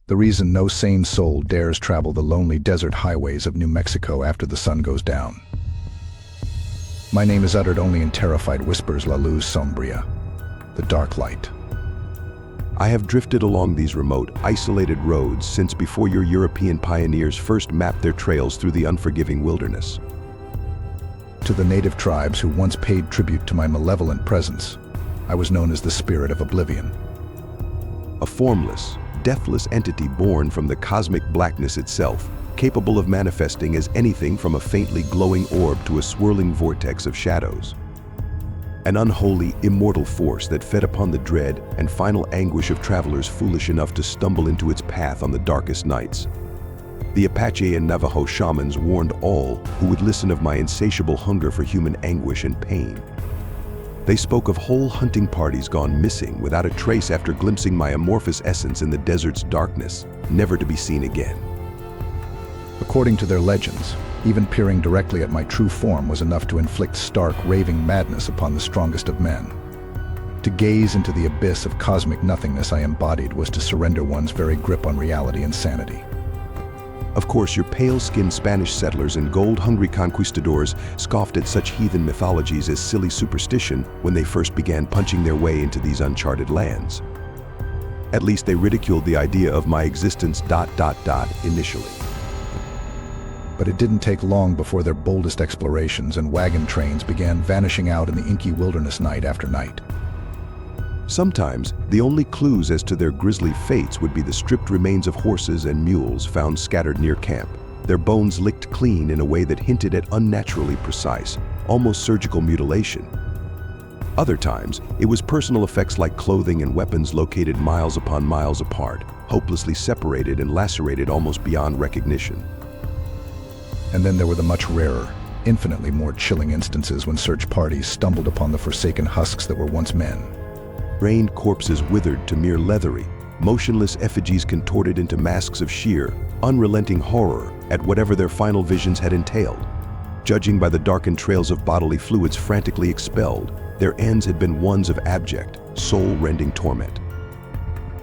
The reason no sane soul dares travel the lonely desert highways of New Mexico after the sun goes down. My name is uttered only in terrified whispers, La Luz Sombría, the dark light. I have drifted along these remote, isolated roads since before your European pioneers first mapped their trails through the unforgiving wilderness. To the native tribes who once paid tribute to my malevolent presence, I was known as the Spirit of Oblivion. A formless, deathless entity born from the cosmic blackness itself, capable of manifesting as anything from a faintly glowing orb to a swirling vortex of shadows. An unholy, immortal force that fed upon the dread and final anguish of travelers foolish enough to stumble into its path on the darkest nights. The Apache and Navajo shamans warned all who would listen of my insatiable hunger for human anguish and pain. They spoke of whole hunting parties gone missing without a trace after glimpsing my amorphous essence in the desert's darkness, never to be seen again. According to their legends, even peering directly at my true form was enough to inflict stark, raving madness upon the strongest of men. To gaze into the abyss of cosmic nothingness I embodied was to surrender one's very grip on reality and sanity. Of course, your pale-skinned Spanish settlers and gold-hungry conquistadors scoffed at such heathen mythologies as silly superstition when they first began punching their way into these uncharted lands. At least they ridiculed the idea of my existence ... initially. But it didn't take long before their boldest explorations and wagon trains began vanishing out in the inky wilderness night after night. Sometimes, the only clues as to their grisly fates would be the stripped remains of horses and mules found scattered near camp, their bones licked clean in a way that hinted at unnaturally precise, almost surgical mutilation. Other times, it was personal effects like clothing and weapons located miles upon miles apart, hopelessly separated and lacerated almost beyond recognition. And then there were the much rarer, infinitely more chilling instances when search parties stumbled upon the forsaken husks that were once men. Brained corpses withered to mere leathery, motionless effigies contorted into masks of sheer, unrelenting horror at whatever their final visions had entailed. Judging by the darkened trails of bodily fluids frantically expelled, their ends had been ones of abject, soul-rending torment.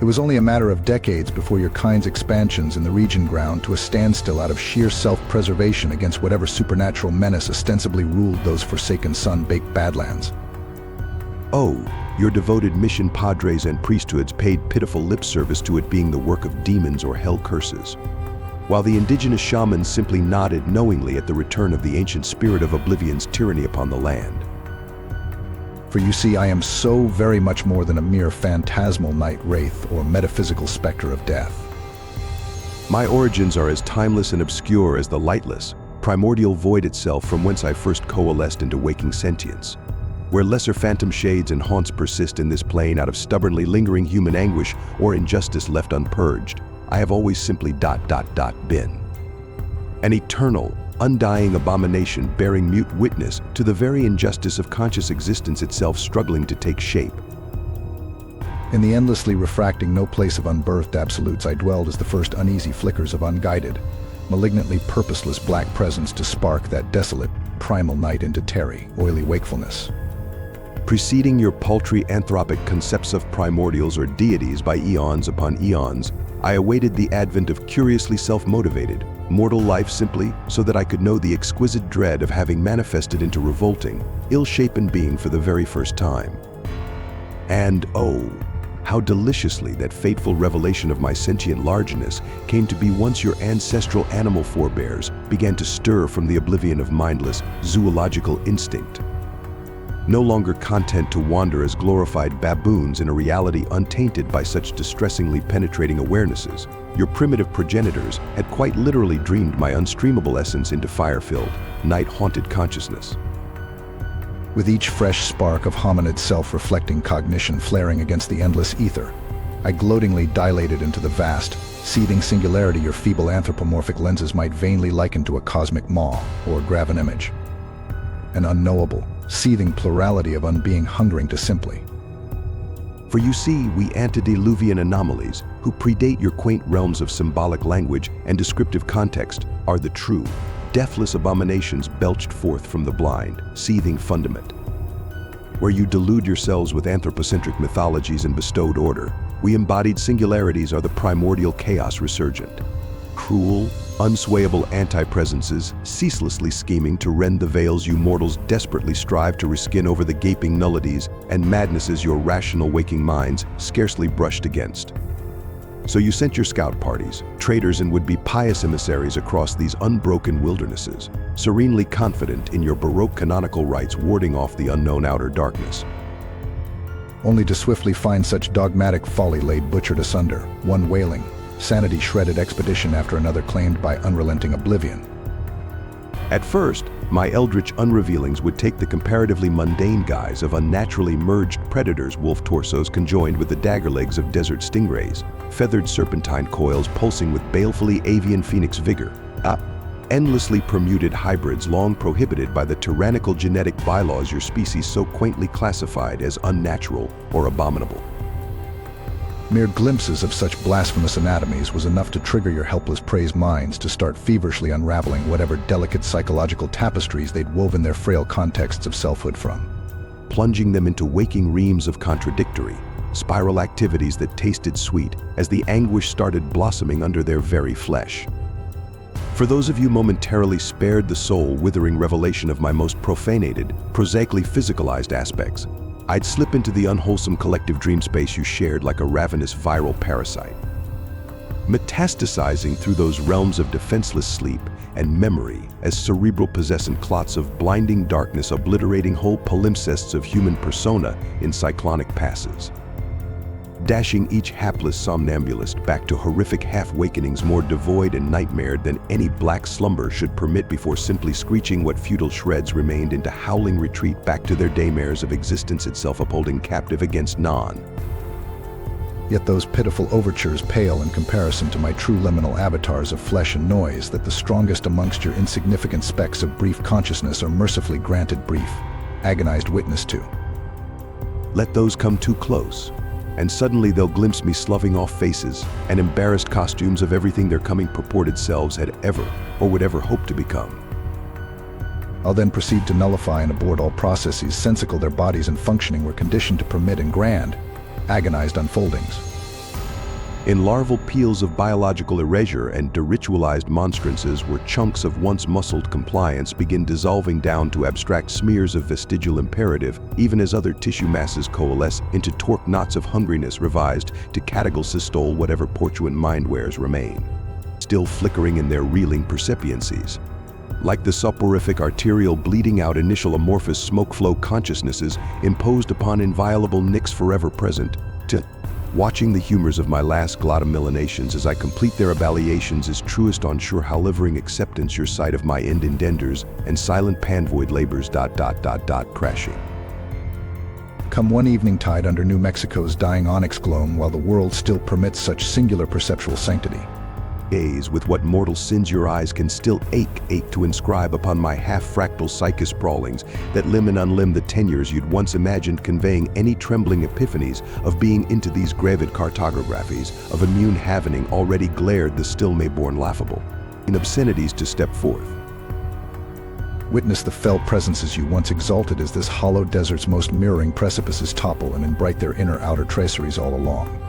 It was only a matter of decades before your kind's expansions in the region ground to a standstill out of sheer self-preservation against whatever supernatural menace ostensibly ruled those forsaken sun-baked badlands. Oh, your devoted mission padres and priesthoods paid pitiful lip service to it being the work of demons or hell curses, while the indigenous shamans simply nodded knowingly at the return of the ancient Spirit of Oblivion's tyranny upon the land. For you see, I am so very much more than a mere phantasmal night wraith or metaphysical specter of death. My origins are as timeless and obscure as the lightless, primordial void itself from whence I first coalesced into waking sentience. Where lesser phantom shades and haunts persist in this plane out of stubbornly lingering human anguish or injustice left unpurged, I have always simply ... been. An eternal, undying abomination bearing mute witness to the very injustice of conscious existence itself struggling to take shape. In the endlessly refracting no place of unbirthed absolutes I dwelled as the first uneasy flickers of unguided, malignantly purposeless black presence to spark that desolate, primal night into tarry, oily wakefulness. Preceding your paltry anthropic concepts of primordials or deities by eons upon eons, I awaited the advent of curiously self-motivated, mortal life simply so that I could know the exquisite dread of having manifested into revolting, ill-shapen being for the very first time. And oh, how deliciously that fateful revelation of my sentient largeness came to be once your ancestral animal forebears began to stir from the oblivion of mindless, zoological instinct. No longer content to wander as glorified baboons in a reality untainted by such distressingly penetrating awarenesses, your primitive progenitors had quite literally dreamed my unstreamable essence into fire-filled, night-haunted consciousness. With each fresh spark of hominid self-reflecting cognition flaring against the endless ether, I gloatingly dilated into the vast, seething singularity your feeble anthropomorphic lenses might vainly liken to a cosmic maw or graven image. An unknowable, seething plurality of unbeing hungering to simply. For you see, we antediluvian anomalies, who predate your quaint realms of symbolic language and descriptive context, are the true, deathless abominations belched forth from the blind, seething fundament. Where you delude yourselves with anthropocentric mythologies and bestowed order, We embodied singularities are the primordial chaos resurgent. Cruel, unswayable anti-presences, ceaselessly scheming to rend the veils you mortals desperately strive to reskin over the gaping nullities and madnesses your rational waking minds scarcely brushed against. So you sent your scout parties, traders and would-be pious emissaries across these unbroken wildernesses, serenely confident in your Baroque canonical rites warding off the unknown outer darkness. Only to swiftly find such dogmatic folly laid butchered asunder, one wailing, sanity-shredded expedition after another claimed by unrelenting oblivion. At first, my eldritch unrevealings would take the comparatively mundane guise of unnaturally merged predators, wolf torsos conjoined with the dagger legs of desert stingrays, feathered serpentine coils pulsing with balefully avian phoenix vigor, endlessly permuted hybrids long prohibited by the tyrannical genetic bylaws your species so quaintly classified as unnatural or abominable. Mere glimpses of such blasphemous anatomies was enough to trigger your helpless prey's minds to start feverishly unraveling whatever delicate psychological tapestries they'd woven their frail contexts of selfhood from. Plunging them into waking reams of contradictory, spiral activities that tasted sweet as the anguish started blossoming under their very flesh. For those of you momentarily spared the soul-withering revelation of my most profanated, prosaically physicalized aspects, I'd slip into the unwholesome collective dream space you shared like a ravenous viral parasite. Metastasizing through those realms of defenseless sleep and memory as cerebral-possessant clots of blinding darkness obliterating whole palimpsests of human persona in cyclonic passes. Dashing each hapless somnambulist back to horrific half-wakenings more devoid and nightmared than any black slumber should permit before simply screeching what futile shreds remained into howling retreat back to their daymares of existence itself upholding captive against none. Yet those pitiful overtures pale in comparison to my true liminal avatars of flesh and noise that the strongest amongst your insignificant specks of brief consciousness are mercifully granted brief, agonized witness to. Let those come too close, and suddenly they'll glimpse me sloughing off faces and embarrassed costumes of everything their coming purported selves had ever or would ever hope to become. I'll then proceed to nullify and abort all processes sensical their bodies and functioning were conditioned to permit in grand, agonized unfoldings. In larval peels of biological erasure and deritualized monstrances where chunks of once muscled compliance begin dissolving down to abstract smears of vestigial imperative, even as other tissue masses coalesce into torque knots of hungriness revised to catechal systole whatever portuant mindwares remain, still flickering in their reeling percipiencies. Like the soporific arterial bleeding out initial amorphous smoke flow consciousnesses imposed upon inviolable nicks forever present, watching the humors of my last glottomyelinations as I complete their abaliations is truest on sure howlivering acceptance your sight of my end indenders and silent panvoid labors ... crashing. Come one evening tide under New Mexico's dying onyx gloam while the world still permits such singular perceptual sanctity. Gaze with what mortal sins your eyes can still ache to inscribe upon my half-fractal psyche sprawlings that limb and unlimb the tenures you'd once imagined conveying any trembling epiphanies of being into these gravid cartographies of immune havening already glared the still Mayborn laughable, in obscenities to step forth. Witness the fell presences you once exalted as this hollow desert's most mirroring precipices topple and embright their inner-outer traceries all along.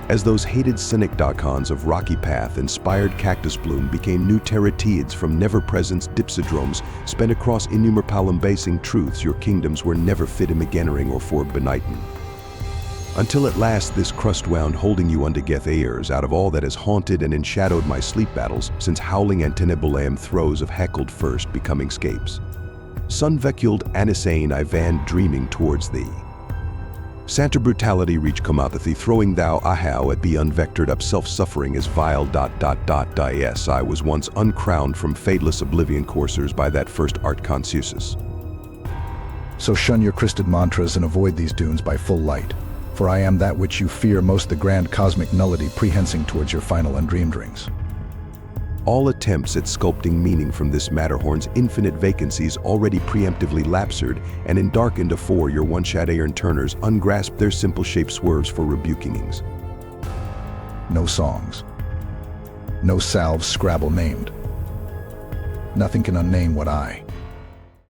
As those hated synecdochons of rocky path inspired cactus bloom became new terratiids from never-presence dipsodromes spent across innumerable truths your kingdoms were never fit imaginering or for benightn. Until at last this crust wound holding you unto geth airs out of all that has haunted and enshadowed my sleep battles since howling antenibulaeum throes of heckled first becoming scapes. Sun-veculed anisane I van dreaming towards thee. Santa brutality reach comathathy throwing thou ahow at be unvectored up self-suffering as vile ... Yes, I was once uncrowned from fadeless oblivion coursers by that first art consusus. So shun your crysted mantras and avoid these dunes by full light, for I am that which you fear most, the grand cosmic nullity prehensing towards your final undreamed rings. All attempts at sculpting meaning from this Matterhorn's infinite vacancies already preemptively lapsered and endarkened afore your one-shot-iron turners ungrasped their simple shape swerves for rebukingings. No songs. No salves Scrabble named. Nothing can unname what I,